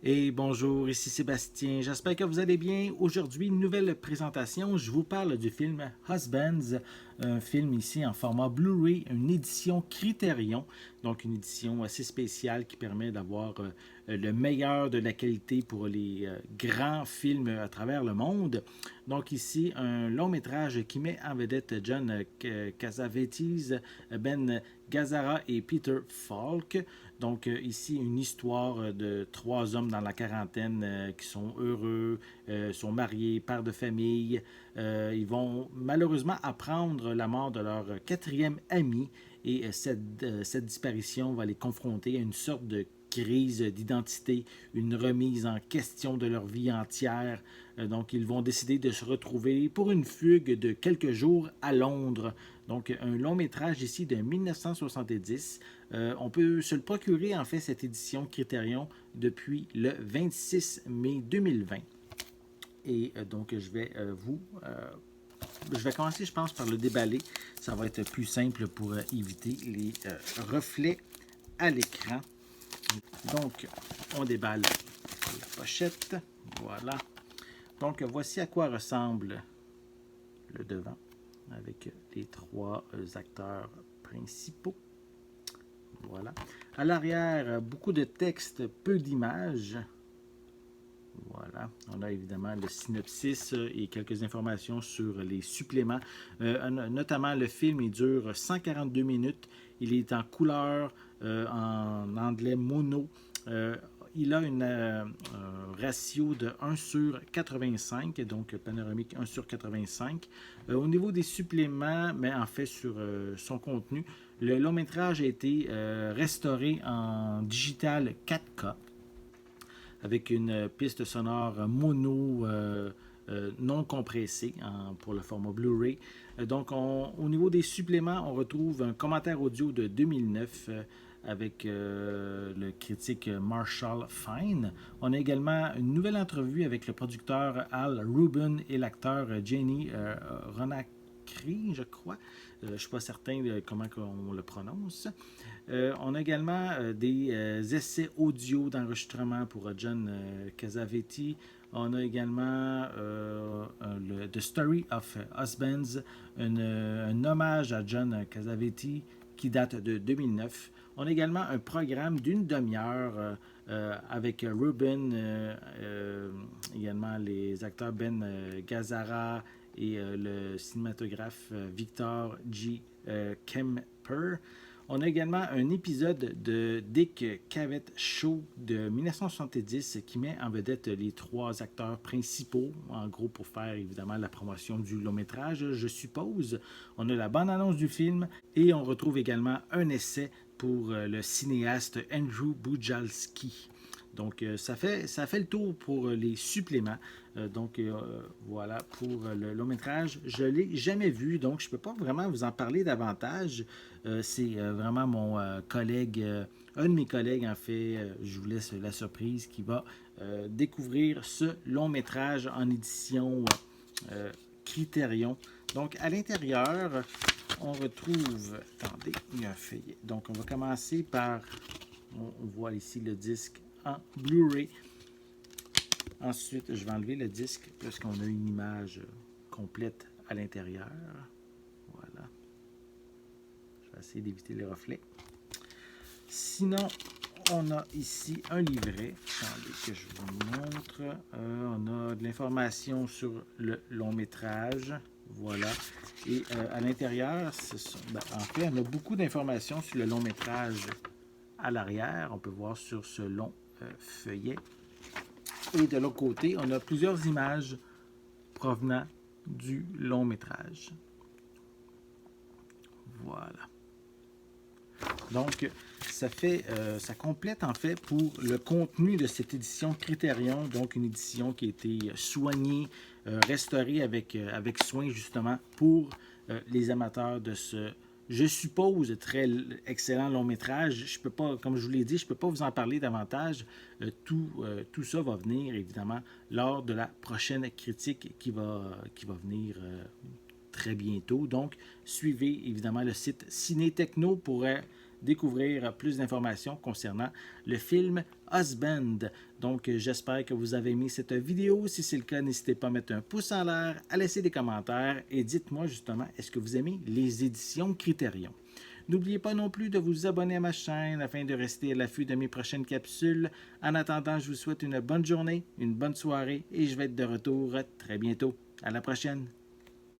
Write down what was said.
Et bonjour, ici Sébastien. J'espère que vous allez bien. Aujourd'hui, une nouvelle présentation. Je vous parle du film Husbands, un film ici en format Blu-ray, une édition Criterion, donc une édition assez spéciale qui permet d'avoir le meilleur de la qualité pour les grands films à travers le monde. Donc ici, un long métrage qui met en vedette John Cassavetes, Ben Gazzara et Peter Falk. Donc ici, une histoire de trois hommes dans la quarantaine qui sont heureux, sont mariés, pères de famille. Ils vont malheureusement apprendre la mort de leur quatrième ami et cette disparition va les confronter à une sorte de crise d'identité, une remise en question de leur vie entière. Donc, ils vont décider de se retrouver pour une fugue de quelques jours à Londres. Donc, un long métrage ici de 1970. On peut se le procurer, en fait, cette édition Criterion depuis le 26 mai 2020. Et donc, je vais commencer, je pense, par le déballer. Ça va être plus simple pour éviter les reflets à l'écran. Donc, on déballe la pochette. Voilà. Donc, voici à quoi ressemble le devant avec les trois acteurs principaux. Voilà. À l'arrière, beaucoup de texte, peu d'images. Voilà. On a évidemment le synopsis et quelques informations sur les suppléments. Notamment, le film, il dure 142 minutes. Il est en couleur, en anglais mono. Il a un ratio de 1 sur 85, donc panoramique 1 sur 85. Au niveau des suppléments, mais en fait sur son contenu, le long métrage a été restauré en digital 4K avec une piste sonore mono non compressée pour le format Blu-ray. Donc, au niveau des suppléments, on retrouve un commentaire audio de 2009 avec le critique Marshall Fine. On a également une nouvelle entrevue avec le producteur Al Rubin et l'acteur Jenny Ronacri, je crois. Je ne suis pas certain de comment on le prononce. On a également des essais audio d'enregistrement pour John Cassavetes. On a également le The Story of Husbands, un hommage à John Cassavetes qui date de 2009. On a également un programme d'une demi-heure avec Ruben, également les acteurs Ben Gazzara et le cinématographe Victor G. Kemper. On a également un épisode de Dick Cavett Show de 1970 qui met en vedette les trois acteurs principaux, en gros pour faire évidemment la promotion du long métrage, je suppose. On a la bande-annonce du film et on retrouve également un essai pour le cinéaste Andrew Bujalski. Donc, ça fait le tour pour les suppléments. Donc, voilà pour le long métrage. Je ne l'ai jamais vu, donc je ne peux pas vraiment vous en parler davantage. C'est vraiment mon collègue, un de mes collègues, en fait, je vous laisse la surprise, qui va découvrir ce long métrage en édition Criterion. Donc, à l'intérieur, on retrouve, attendez, il y a un feuillet. Donc, on va commencer par, on voit ici le disque en Blu-ray. Ensuite, je vais enlever le disque puisqu'on a une image complète à l'intérieur. Voilà. Je vais essayer d'éviter les reflets. Sinon, on a ici un livret. Attendez que je vous montre. On a de l'information sur le long métrage. Voilà. Et à l'intérieur, en fait, on a beaucoup d'informations sur le long métrage à l'arrière. On peut voir sur ce long feuillet. Et de l'autre côté, on a plusieurs images provenant du long métrage. Voilà. Donc, ça complète en fait pour le contenu de cette édition Criterion, donc une édition qui a été soignée, restaurée avec soin justement pour les amateurs de ce, je suppose, très excellent long métrage. Je peux pas, comme je vous l'ai dit, je ne peux pas vous en parler davantage. Tout ça va venir évidemment lors de la prochaine critique qui va venir très bientôt. Donc, suivez évidemment le site Ciné Techno pour découvrir plus d'informations concernant le film Husband. Donc, j'espère que vous avez aimé cette vidéo. Si c'est le cas, n'hésitez pas à mettre un pouce en l'air, à laisser des commentaires et dites-moi justement, est-ce que vous aimez les éditions Criterion? N'oubliez pas non plus de vous abonner à ma chaîne afin de rester à l'affût de mes prochaines capsules. En attendant, je vous souhaite une bonne journée, une bonne soirée et je vais être de retour très bientôt. À la prochaine!